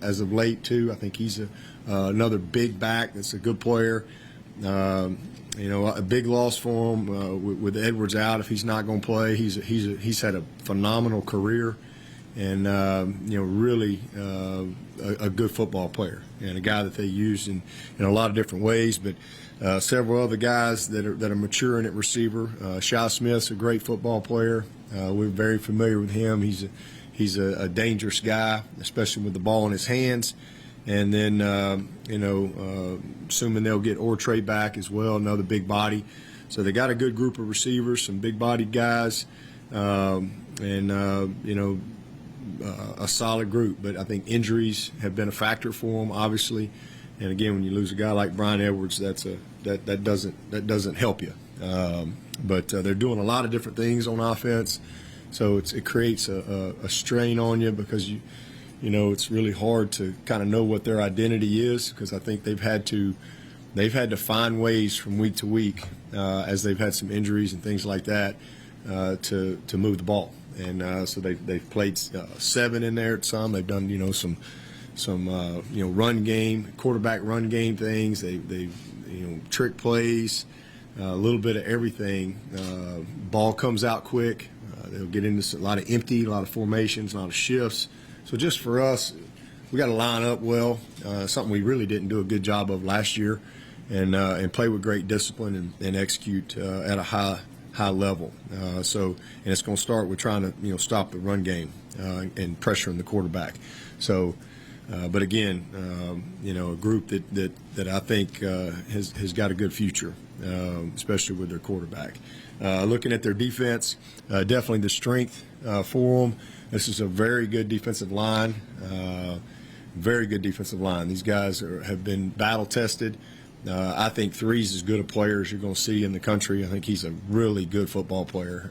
as of late too. I think he's another big back that's a good player. A big loss for him with Edwards out. If he's not going to play, he's had a phenomenal career, and really a good football player and a guy that they used in a lot of different ways. But several other guys that are maturing at receiver. Shi Smith's a great football player. We're very familiar with him. He's a dangerous guy, especially with the ball in his hands. And then, assuming they'll get Ortre back as well, another big body. So they got a good group of receivers, some big-bodied guys, a solid group. But I think injuries have been a factor for them, obviously. And again, when you lose a guy like Brian Edwards, that doesn't help you. But they're doing a lot of different things on offense, so it creates a strain on you because it's really hard to kind of know what their identity is, because I think they've had to find ways from week to week as they've had some injuries and things like that to move the ball. And so they've played 7 in there at some. They've done some run game, quarterback run game things. They trick plays, a little bit of everything. Ball comes out quick. They'll get into a lot of empty, a lot of formations, a lot of shifts. So just for us, we got to line up well, something we really didn't do a good job of last year, and play with great discipline and execute at a high level. And it's going to start with trying to stop the run game and pressuring the quarterback. So, but again, a group that I think has got a good future, especially with their quarterback. Looking at their defense, definitely the strength for them. This is a very good defensive line, very good defensive line. These guys have been battle-tested. I think Three's as good a player as you're going to see in the country. I think he's a really good football player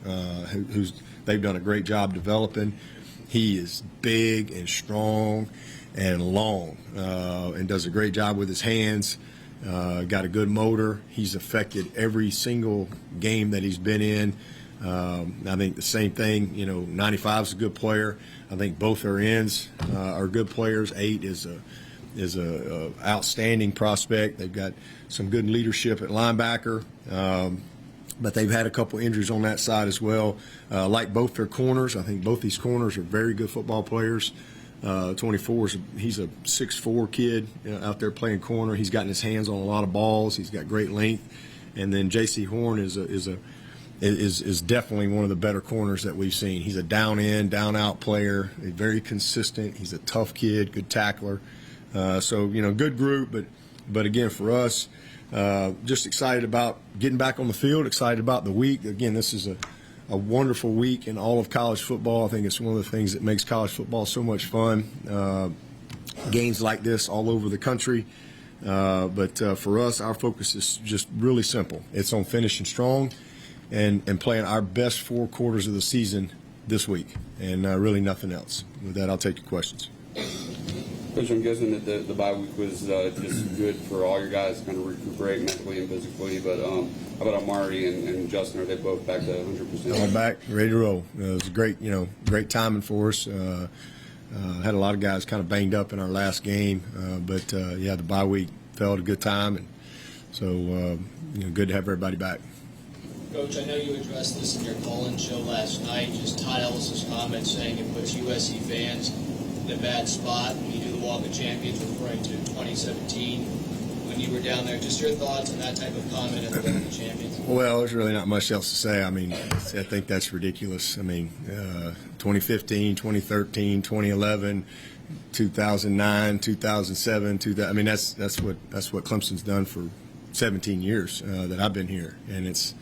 they've done a great job developing. He is big and strong and long and does a great job with his hands. Got a good motor. He's affected every single game that he's been in. I think the same thing, 95 is a good player. I think both their ends are good players. 8 is a outstanding prospect. They've got some good leadership at linebacker, but they've had a couple injuries on that side as well. Like both their corners, I think both these corners are very good football players. 24 he's a 6'4" kid out there playing corner. He's gotten his hands on a lot of balls. He's got great length, and then J.C. Horn is definitely one of the better corners that we've seen. He's a down in, down out player, very consistent. He's a tough kid, good tackler. Good group, but again, for us, just excited about getting back on the field, excited about the week. Again, this is a wonderful week in all of college football. I think it's one of the things that makes college football so much fun. Games like this all over the country. But for us, our focus is just really simple. It's on finishing strong and playing our best 4 quarters of the season this week, and really nothing else. With that, I'll take your questions. Coach, I'm guessing that the bye week was just good for all your guys to kind of recuperate mentally and physically. But how about Amari and Justin? Are they both back to 100%? All back, ready to roll. It was great timing for us. Had a lot of guys kind of banged up in our last game, but the bye week fell at a good time, and so good to have everybody back. Coach, I know you addressed this in your call-in show last night. Just Todd Ellis's comment saying it puts USC fans in a bad spot when you do the Walk of Champions, referring to 2017 when you were down there. Just your thoughts on that type of comment at the Walk of Champions? Well, there's really not much else to say. I mean, I think that's ridiculous. I mean, 2015, 2013, 2011, 2009, 2007, 2000. I mean, that's what Clemson's done for 17 years that I've been here, and it's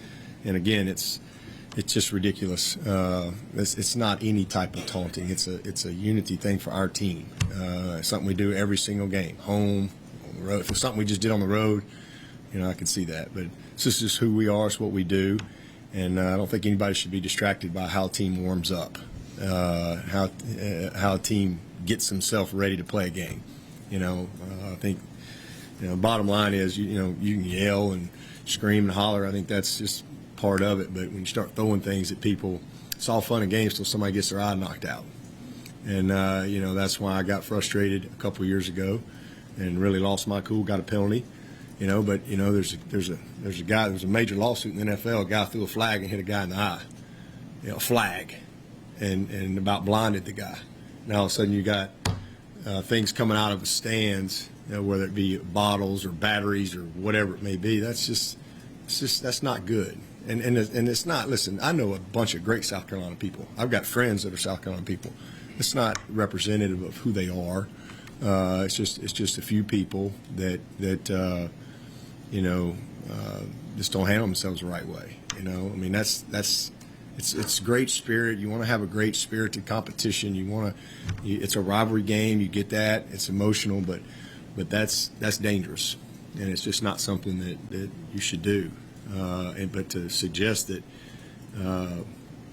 just ridiculous. It's not any type of taunting. It's a unity thing for our team. It's something we do every single game, home, on the road. If it's something we just did on the road, I can see that. But it's just who we are. It's what we do, and I don't think anybody should be distracted by how a team warms up, how a team gets himself ready to play a game. I think bottom line is you can yell and scream and holler. I think that's just part of it, but when you start throwing things at people, it's all fun and games till somebody gets their eye knocked out. And that's why I got frustrated a couple years ago, and really lost my cool. Got a penalty, But there's a major lawsuit in the NFL. A guy threw a flag and hit a guy in the eye, a flag, and about blinded the guy. Now all of a sudden you got things coming out of the stands, whether it be bottles or batteries or whatever it may be. That's not good. And it's not. Listen, I know a bunch of great South Carolina people. I've got friends that are South Carolina people. It's not representative of who they are. It's just a few people that just don't handle themselves the right way. I mean, it's great spirit. You want to have a great spirited competition. It's a rivalry game. You get that. It's emotional, but that's dangerous, and it's just not something that you should do. But to suggest that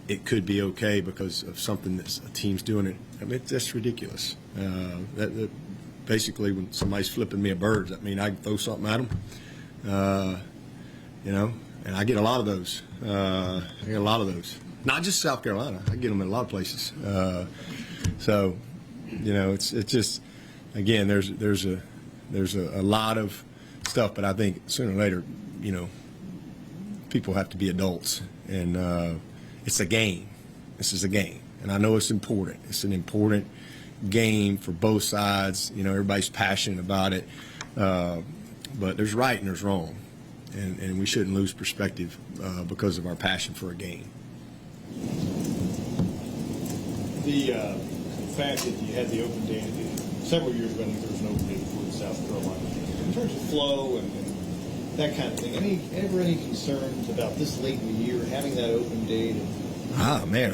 it could be okay because of something that a team's doing it, I mean, that's ridiculous. Basically, when somebody's flipping me a bird, I mean, I can throw something at them, and I get a lot of those. Not just South Carolina. I get them in a lot of places. It's just, again, there's a lot of stuff, but I think sooner or later, people have to be adults, and it's a game. This is a game, and I know it's important. It's an important game for both sides. Everybody's passionate about it, but there's right and there's wrong, and we shouldn't lose perspective because of our passion for a game. The fact that you had the open day several years ago, there was an open day before in South Carolina. In terms of flow and that kind of thing, any concerns about this late in the year having that open day? Man,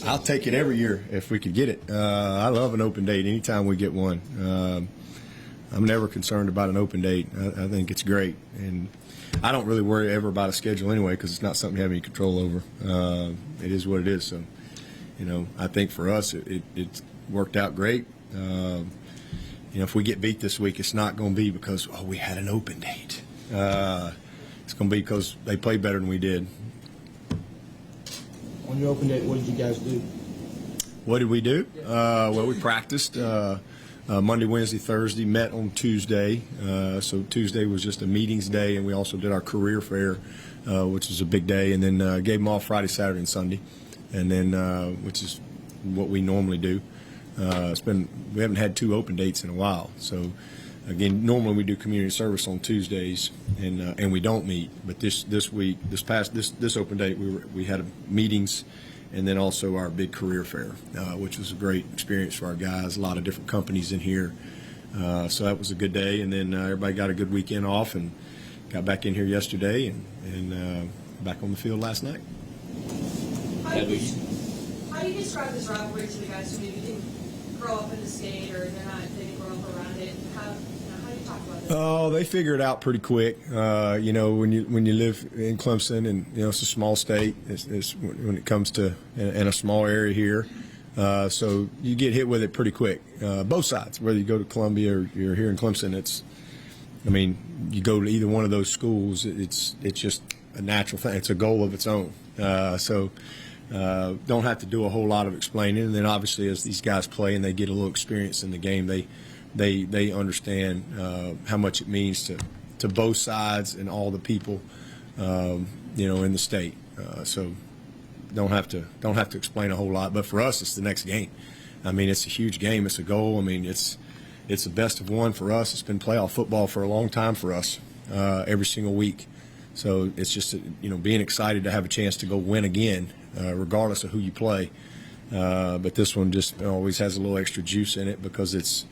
I'll take it every year if we could get it. I love an open date anytime we get one. I'm never concerned about an open date. I think it's great, and I don't really worry ever about a schedule anyway because it's not something you have any control over. It is what it is. So, I think for us it's worked out great. If we get beat this week, it's not going to be because we had an open date. It's going to be because they played better than we did. On your open date, what did you guys do? What did we do? Well, we practiced Monday, Wednesday, Thursday, met on Tuesday. So Tuesday was just a meetings day, and we also did our career fair, which is a big day, and then gave them off Friday, Saturday, and Sunday, and then which is what we normally do. We haven't had two open dates in a while, so again, normally we do community service on Tuesdays, and we don't meet. But this open date, we had meetings, and then also our big career fair, which was a great experience for our guys. A lot of different companies in here, so that was a good day. And then everybody got a good weekend off, and got back in here yesterday, and back on the field last night. How do you describe this rivalry to the guys who maybe didn't grow up in the state or they didn't grow up around it? How do you talk about this? Oh, they figure it out pretty quick. When you live in Clemson, and it's a small state, it's when it comes to in a small area here, so you get hit with it pretty quick. Both sides, whether you go to Columbia or you're here in Clemson, you go to either one of those schools, it's just a natural thing. It's a goal of its own. Don't have to do a whole lot of explaining. And then obviously as these guys play and they get a little experience in the game, they understand how much it means to both sides and all the people in the state. So don't have to explain a whole lot. But for us, it's the next game. It's a huge game. It's a goal. It's the best of one for us. It's been playoff football for a long time for us, every single week. So it's just being excited to have a chance to go win again, regardless of who you play. But this one just always has a little extra juice in it because it's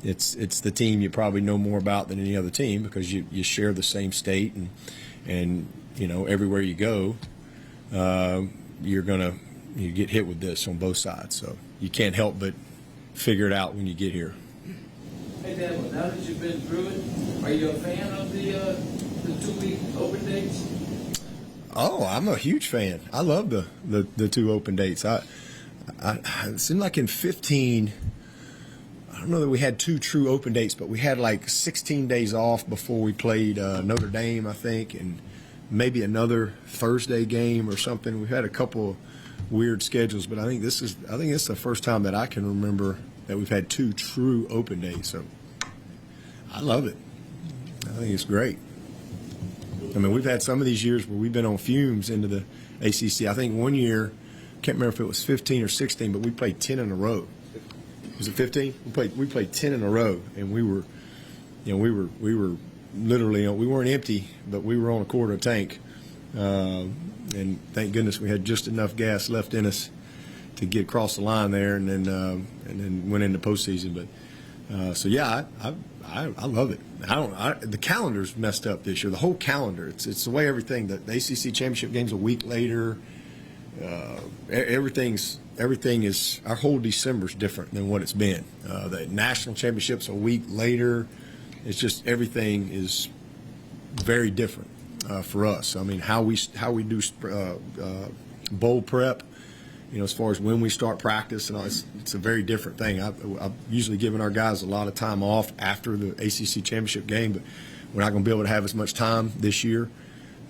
the team you probably know more about than any other team because you share the same state and everywhere you go, you get hit with this on both sides. So you can't help but figure it out when you get here. Hey, Dabo, now that you've been through it, are you a fan of the 2-week open dates? Oh, I'm a huge fan. I love the two open dates. It seemed like in 15, I don't know that we had two true open dates, but we had like 16 days off before we played Notre Dame, I think, and maybe another Thursday game or something. We've had a couple weird schedules, but I think it's the first time that I can remember that we've had 2 true open days. So I love it. I think it's great. I mean, we've had some of these years where we've been on fumes into the ACC. I think one year, can't remember if it was 15 or 16, but we played 10 in a row. Was it 15? We played 10 in a row, and we were literally, we weren't empty, but we were on a quarter tank. And thank goodness we had just enough gas left in us to get across the line there, and then went into postseason. But so yeah, I love it. The calendar's messed up this year. The whole calendar. It's the way everything. The ACC championship game's a week later. Everything is, our whole December's different than what it's been. The national championship's a week later. It's just everything is very different for us. I mean, how we do bowl prep, as far as when we start practice, and all, it's a very different thing. I've usually given our guys a lot of time off after the ACC championship game, but we're not going to be able to have as much time this year.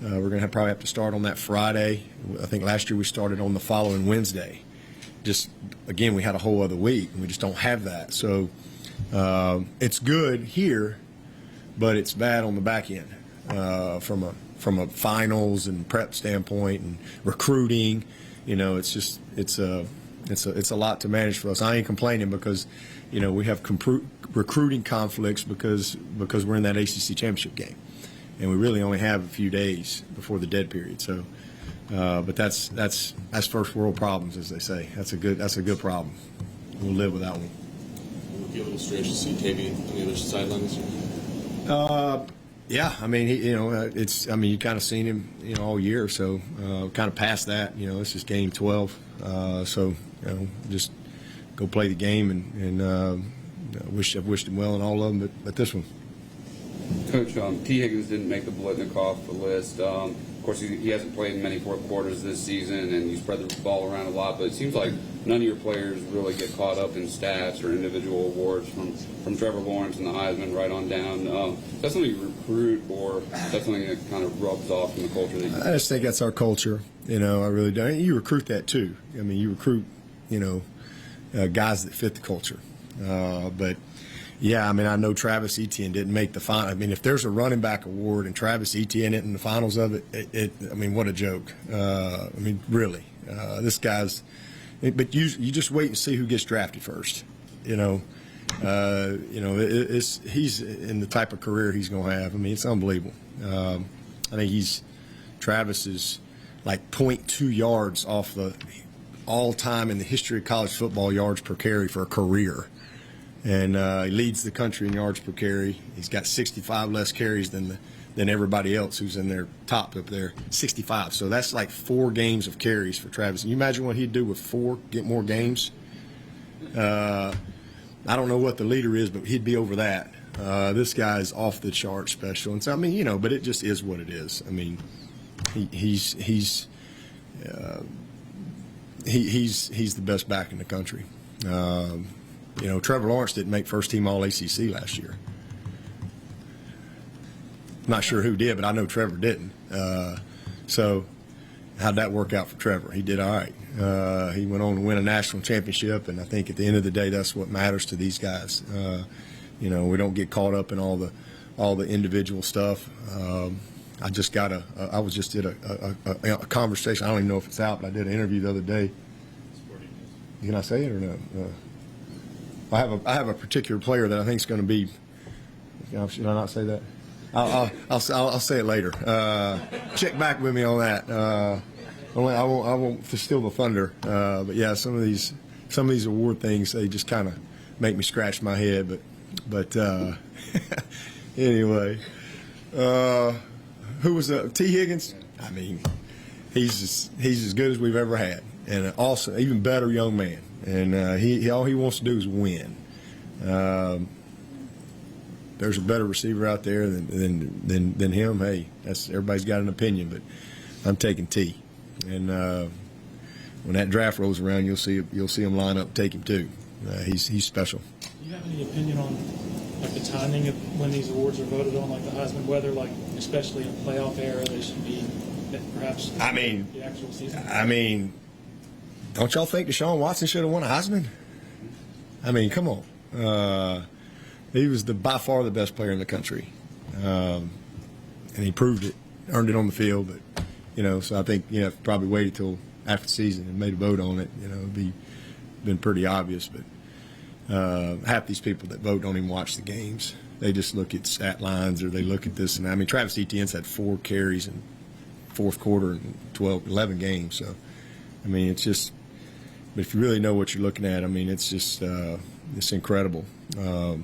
We're going to probably have to start on that Friday. I think last year we started on the following Wednesday. Just, again, we had a whole other week, and we just don't have that. So it's good here, but it's bad on the back end from a finals and prep standpoint and recruiting. It's a lot to manage for us. I ain't complaining because, we have recruiting conflicts because we're in that ACC championship game, and we really only have a few days before the dead period. So, but that's first world problems, as they say. That's a good problem. We'll live with that one. It would be a little strange to see KB on the other sideline this year. Yeah, I mean, you kind of seen him, all year. So, kind of past that, this is game 12. So, just go play the game, and I've wished him well in all of them, but this one. Coach, T. Higgins didn't make the Blitnikoff list. Of course, he hasn't played in many fourth quarters this season, and you spread the ball around a lot. But it seems like none of your players really get caught up in stats or individual awards from Trevor Lawrence and the Heisman right on down. Is that something you recruit, or is that something that kind of rubs off in the culture? I just think that's our culture. I really do. You recruit that too. I mean, you recruit, guys that fit the culture. But yeah, I mean, I know Travis Etienne didn't make the final. I mean, if there's a running back award and Travis Etienne isn't in the finals of it, I mean, what a joke. I mean, really, this guy's. But you just wait and see who gets drafted first. He's in the type of career he's going to have. I mean, it's unbelievable. I think Travis is like 0.2 yards off the all-time in the history of college football yards per carry for a career. And he leads the country in yards per carry. He's got 65 less carries than everybody else who's in their top up there, 65. So that's like 4 games of carries for Travis. Can you imagine what he'd do with 4, get more games? I don't know what the leader is, but he'd be over that. This guy's off the chart special. And so, I mean, but it just is what it is. I mean, he's the best back in the country. Trevor Lawrence didn't make first team All-ACC last year. Not sure who did, but I know Trevor didn't. So how'd that work out for Trevor? He did all right. He went on to win a national championship, and I think at the end of the day, that's what matters to these guys. We don't get caught up in all the individual stuff. I was just did a conversation. I don't even know if it's out, but I did an interview the other day. Can I say it or no? I have a particular player that I think is going to be. Should I not say that? I'll say it later. Check back with me on that. I won't steal the thunder. But yeah, some of these award things, they just kind of make me scratch my head. But anyway, who was T. Higgins? I mean, he's as good as we've ever had, and also even better young man. And he all he wants to do is win. There's a better receiver out there than him. Hey, everybody's got an opinion, but I'm taking T. And when that draft rolls around, you'll see him line up and take him too. He's special. Do you have any opinion on the timing of when these awards are voted on, like the Heisman, whether especially in the playoff era they should be perhaps the actual season? I mean, Don't y'all think Deshaun Watson should have won a Heisman? I mean, come on. He was by far the best player in the country, and he proved it, earned it on the field. But so I think probably waited till after the season and made a vote on it. It'd been pretty obvious. But half these people that vote don't even watch the games. They just look at stat lines or they look at this. And I mean, Travis Etienne's had 4 carries in fourth quarter in 11 games. So, I mean, it's just. But if you really know what you're looking at, I mean, it's just it's incredible, how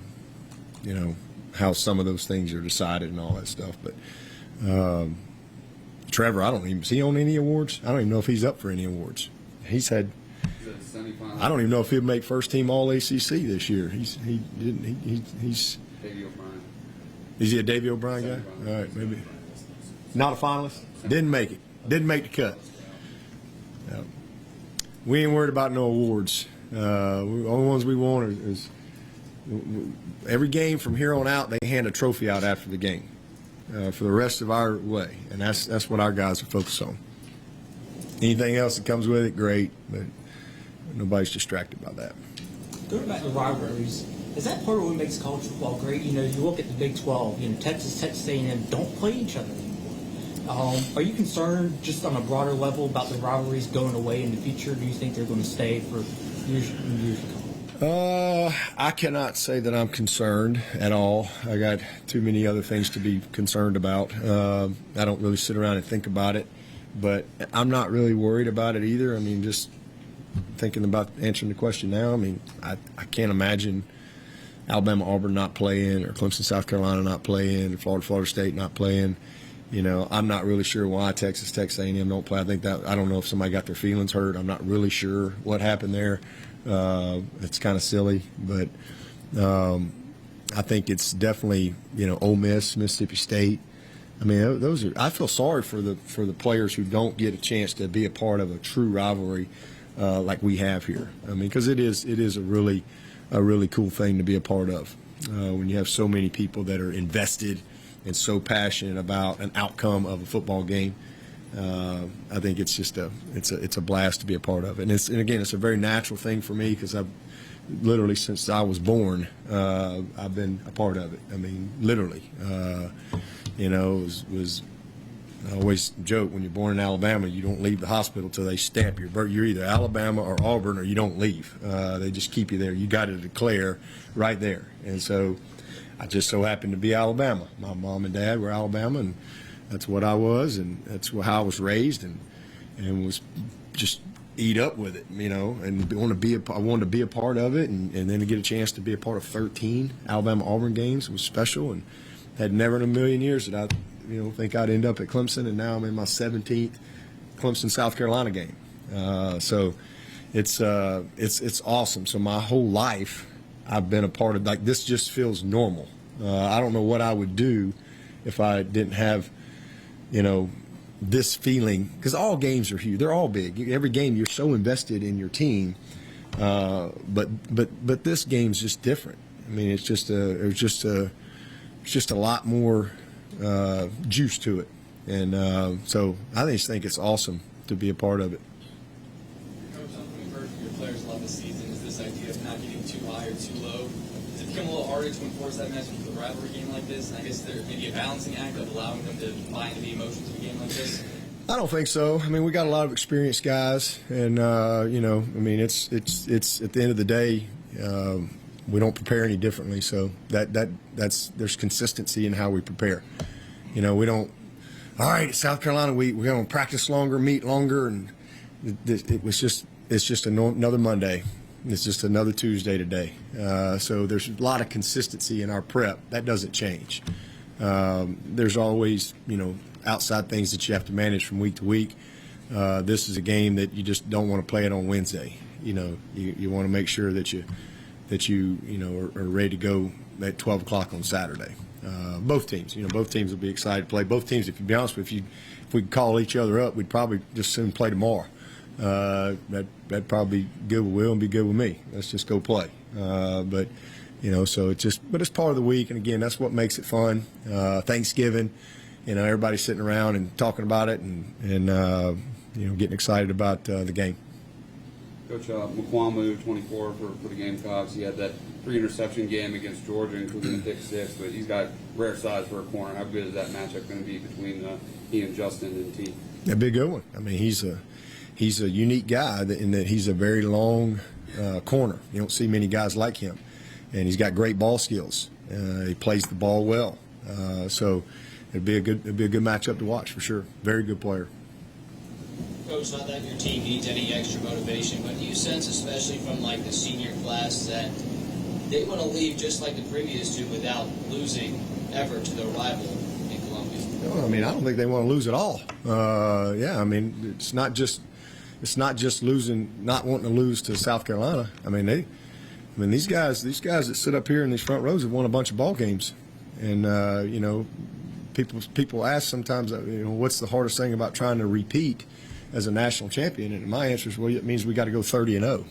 some of those things are decided and all that stuff. But Trevor, is he on any awards? I don't even know if he's up for any awards. He's had. I don't even know if he'll make first team All ACC this year. He's Davey O'Brien. Is he a Davey O'Brien guy? All right, maybe. Not a finalist. Didn't make it. Didn't make the cut. No. We ain't worried about no awards. The only ones we want is every game from here on out. They hand a trophy out after the game for the rest of our way, and that's what our guys are focused on. Anything else that comes with it, great, but nobody's distracted by that. Going back to rivalries, is that part of what makes college football great? You look at the Big 12. Texas A&M don't play each other anymore. Are you concerned, just on a broader level, about the rivalries going away in the future? Do you think they're going to stay for years and years to come? I cannot say that I'm concerned at all. I got too many other things to be concerned about. I don't really sit around and think about it, but I'm not really worried about it either. I mean, just thinking about answering the question now, I mean, I can't imagine Alabama-Auburn not playing, or Clemson-South Carolina not playing, or Florida State not playing. I'm not really sure why Texas A&M don't play. I don't know if somebody got their feelings hurt. I'm not really sure what happened there. It's kind of silly, but I think it's definitely Ole Miss, Mississippi State. I mean, those are. I feel sorry for the players who don't get a chance to be a part of a true rivalry like we have here. I mean, because it is a really cool thing to be a part of when you have so many people that are invested and so passionate about an outcome of a football game. I think it's just it's a blast to be a part of it. And again, it's a very natural thing for me because I've literally since I was born, I've been a part of it. I mean, literally, I always joke, when you're born in Alabama, you don't leave the hospital till they stamp your birth. You're either Alabama or Auburn, or you don't leave. They just keep you there. You got to declare right there. And so I just so happened to be Alabama. My mom and dad were Alabama, and that's what I was, and that's how I was raised, and was just eat up with it, and I wanted to be a part of it, and then to get a chance to be a part of 13 Alabama-Auburn games was special, and had never in a million years that I think I'd end up at Clemson, and now I'm in my 17th Clemson-South Carolina game. So it's awesome. So my whole life I've been a part of, like, this just feels normal. I don't know what I would do if I didn't have, this feeling, because all games are huge. They're all big. Every game you're so invested in your team, but this game's just different. I mean, it's just a lot more juice to it, and so I just think it's awesome to be a part of it. Coach, something we've heard from your players a lot this season is this idea of not getting too high or too low. Does it become a little harder to enforce that message with a rivalry game like this? And I guess there may be a balancing act of allowing them to buy into the emotions of a game like this. I don't think so. I mean, we got a lot of experienced guys, and I mean, it's at the end of the day, we don't prepare any differently. So that's there's consistency in how we prepare. We don't. All right, South Carolina, we're going to practice longer, meet longer, and it's just another Monday. It's just another Tuesday today. So there's a lot of consistency in our prep. That doesn't change. There's always, outside things that you have to manage from week to week. This is a game that you just don't want to play it on Wednesday. You want to make sure that you are ready to go at 12 o'clock on Saturday. Both teams, both teams will be excited to play. Both teams, if you be honest with you, if we could call each other up, we'd probably just soon play tomorrow. That'd probably be good with Will and be good with me. Let's just go play. But so but it's part of the week, and again, that's what makes it fun. Thanksgiving, everybody's sitting around and talking about it, and getting excited about the game. Coach McQuamu, 24 for the Gamecocks. He had that 3-interception game against Georgia, including a pick 6, but he's got rare size for a corner. How good is that matchup going to be between he and Justin and T? That'd be a good one. I mean, he's a unique guy in that he's a very long corner. You don't see many guys like him, and he's got great ball skills. He plays the ball well, so it'd be a good matchup to watch for sure. Very good player. Coach, not that your team needs any extra motivation, but do you sense, especially from like the senior class, that they want to leave just like the previous two without losing ever to their rival in Columbia? No, I mean, I don't think they want to lose at all. Yeah, I mean, it's not just losing, not wanting to lose to South Carolina. I mean, these guys that sit up here in these front rows have won a bunch of ball games, and you know, people ask sometimes, you know, what's the hardest thing about trying to repeat as a national champion? And my answer is, well, it means we got to go 30-0.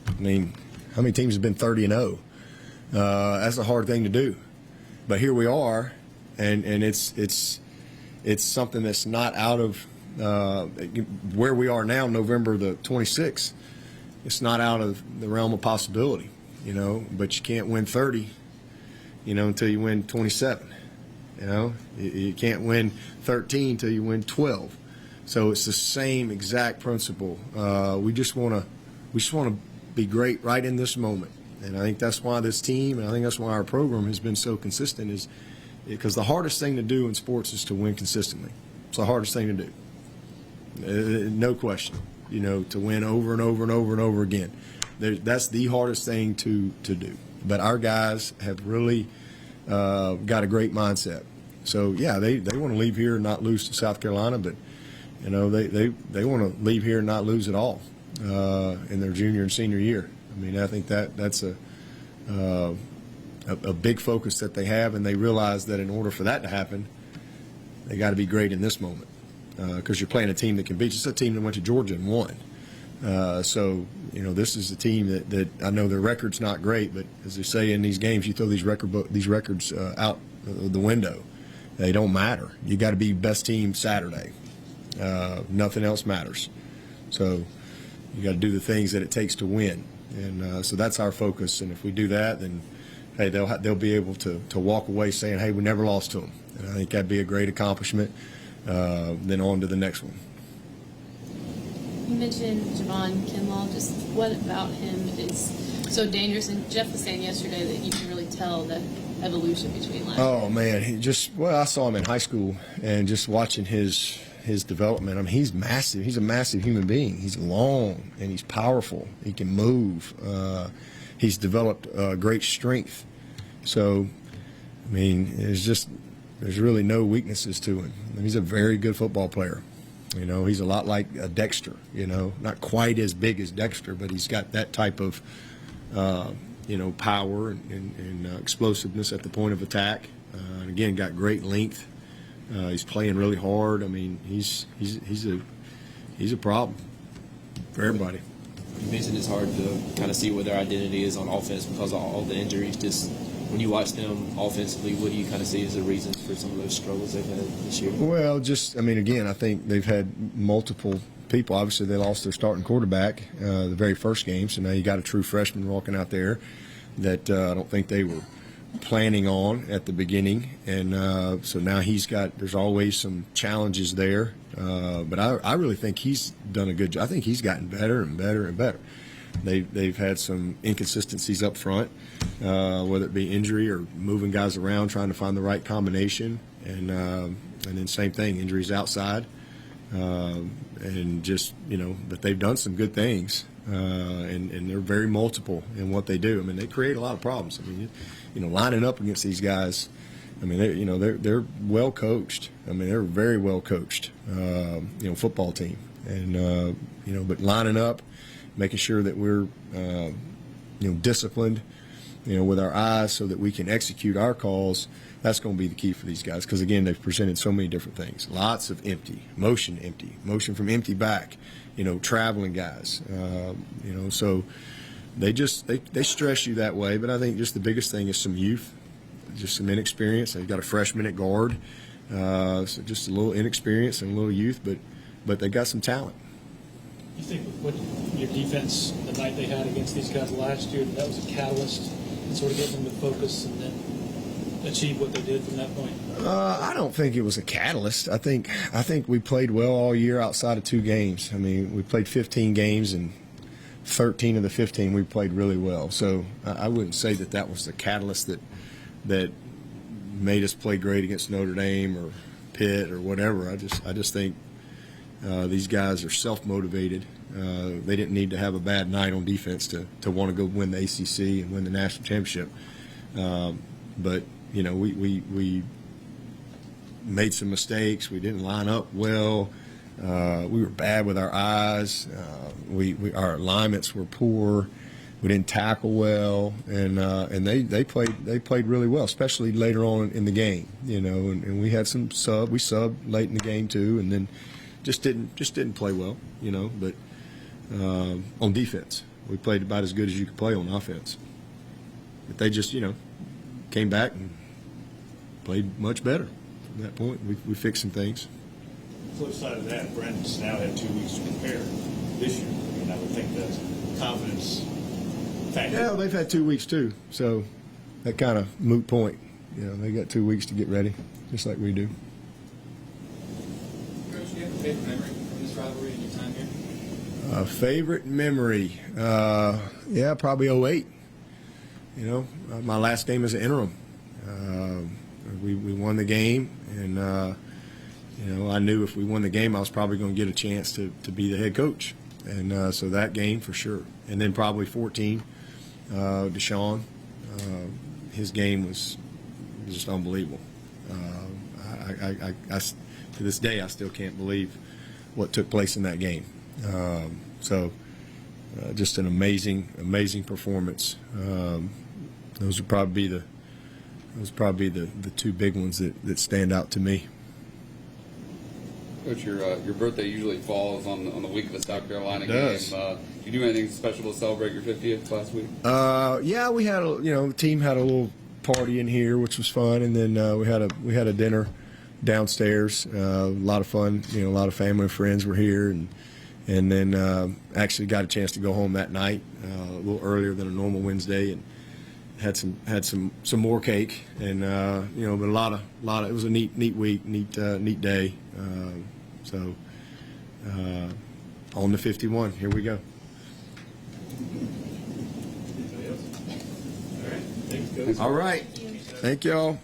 I mean, how many teams have been 30-0? That's a hard thing to do, but here we are, and it's something that's not out of where we are now, November the 26th. It's not out of the realm of possibility, you know. But you can't win 30, you know, until you win 27. You know, you can't win 13 until you win 12. So it's the same exact principle. We just want to be great right in this moment, and I think that's why this team, and I think that's why our program has been so consistent, is because the hardest thing to do in sports is to win consistently. It's the hardest thing to do, no question. You know, to win over and over and over and over again. That's the hardest thing to do. But our guys have really got a great mindset. So yeah, they want to leave here and not lose to South Carolina, but you know, they want to leave here and not lose at all in their junior and senior year. I mean, I think that's a big focus that they have, and they realize that in order for that to happen, they got to be great in this moment, because you're playing a team that can beat you. It's a team that went to Georgia and won. So you know, this is a team that I know their record's not great, but as they say in these games, you throw these records out the window. They don't matter. You got to be best team Saturday. Nothing else matters. So you got to do the things that it takes to win, and so that's our focus. And if we do that, then hey, they'll be able to walk away saying, hey, we never lost to them. And I think that'd be a great accomplishment. Then on to the next one. You mentioned Javon Kinlaw. Just what about him is so dangerous? And Jeff was saying yesterday that you can really tell the evolution between last year. Oh man, I saw him in high school, and just watching his development. I mean, he's massive. He's a massive human being. He's long and he's powerful. He can move. He's developed great strength. So, I mean, there's really no weaknesses to him. I mean, he's a very good football player. You know, he's a lot like Dexter. You know, not quite as big as Dexter, but he's got that type of power and explosiveness at the point of attack. And again, got great length. He's playing really hard. I mean, he's a problem for everybody. You mentioned it's hard to kind of see what their identity is on offense because of all the injuries. Just when you watch them offensively, what do you kind of see as the reasons for some of those struggles they've had this year? Well, again, I think they've had multiple people. Obviously, they lost their starting quarterback the very first game, so now you got a true freshman walking out there that I don't think they were planning on at the beginning, and so now there's always some challenges there, but I really think he's done a good job. I think he's gotten better and better and better. They've had some inconsistencies up front, whether it be injury or moving guys around, trying to find the right combination, and then same thing, injuries outside, and just but they've done some good things, and they're very multiple in what they do. I mean, they create a lot of problems. I mean, lining up against these guys, I mean, they're well coached. I mean, they're a very well coached, football team, and but lining up, making sure that we're disciplined, with our eyes so that we can execute our calls. That's going to be the key for these guys because again, they've presented so many different things. Lots of motion from empty back, traveling guys, so. They stress you that way, but I think just the biggest thing is some youth, just some inexperience. They've got a freshman at guard, so just a little inexperience and a little youth, but they got some talent. You think with your defense, the night they had against these guys last year, that was a catalyst and sort of gave them the focus and then achieve what they did from that point? I don't think it was a catalyst. I think we played well all year outside of 2 games. I mean, we played 15 games, and 13 of the 15 we played really well. So I wouldn't say that was the catalyst that made us play great against Notre Dame or Pitt or whatever. I just think these guys are self-motivated. They didn't need to have a bad night on defense to want to go win the ACC and win the national championship. But you know, we made some mistakes. We didn't line up well. We were bad with our eyes. Our alignments were poor. We didn't tackle well, and they played really well, especially later on in the game. You know, and we had some we subbed late in the game too, and then just didn't play well. You know, but on defense, we played about as good as you could play on offense. But they just, you know, came back and played much better from that point. We fixed some things. Flip side of that, Brandon's now had 2 weeks to prepare this year. I mean, I would think that's confidence factor. Yeah, they've had 2 weeks too, so that kind of moot point. You know, they got 2 weeks to get ready, just like we do. Coach, do you have a favorite memory from this rivalry in your time here? Favorite memory? Yeah, probably 08. You know, my last game as an interim. We won the game, and you know, I knew if we won the game, I was probably going to get a chance to be the head coach, and so that game for sure. And then probably 14, Deshaun, his game was just unbelievable. I to this day I still can't believe what took place in that game. Just an amazing performance. Those would probably be the 2 big ones that stand out to me. Coach, your birthday usually falls on the week of the South Carolina It game. does. Did you do anything special to celebrate your 50th last week? Yeah, we had the team had a little party in here, which was fun, and then we had a dinner downstairs. A lot of fun. You know, a lot of family and friends were here, and then actually got a chance to go home that night a little earlier than a normal Wednesday, and had some more cake, and you know, but a lot of it was a neat week, neat day. On the 51, here we go. All right. Thanks, Coach. All right, thank y'all.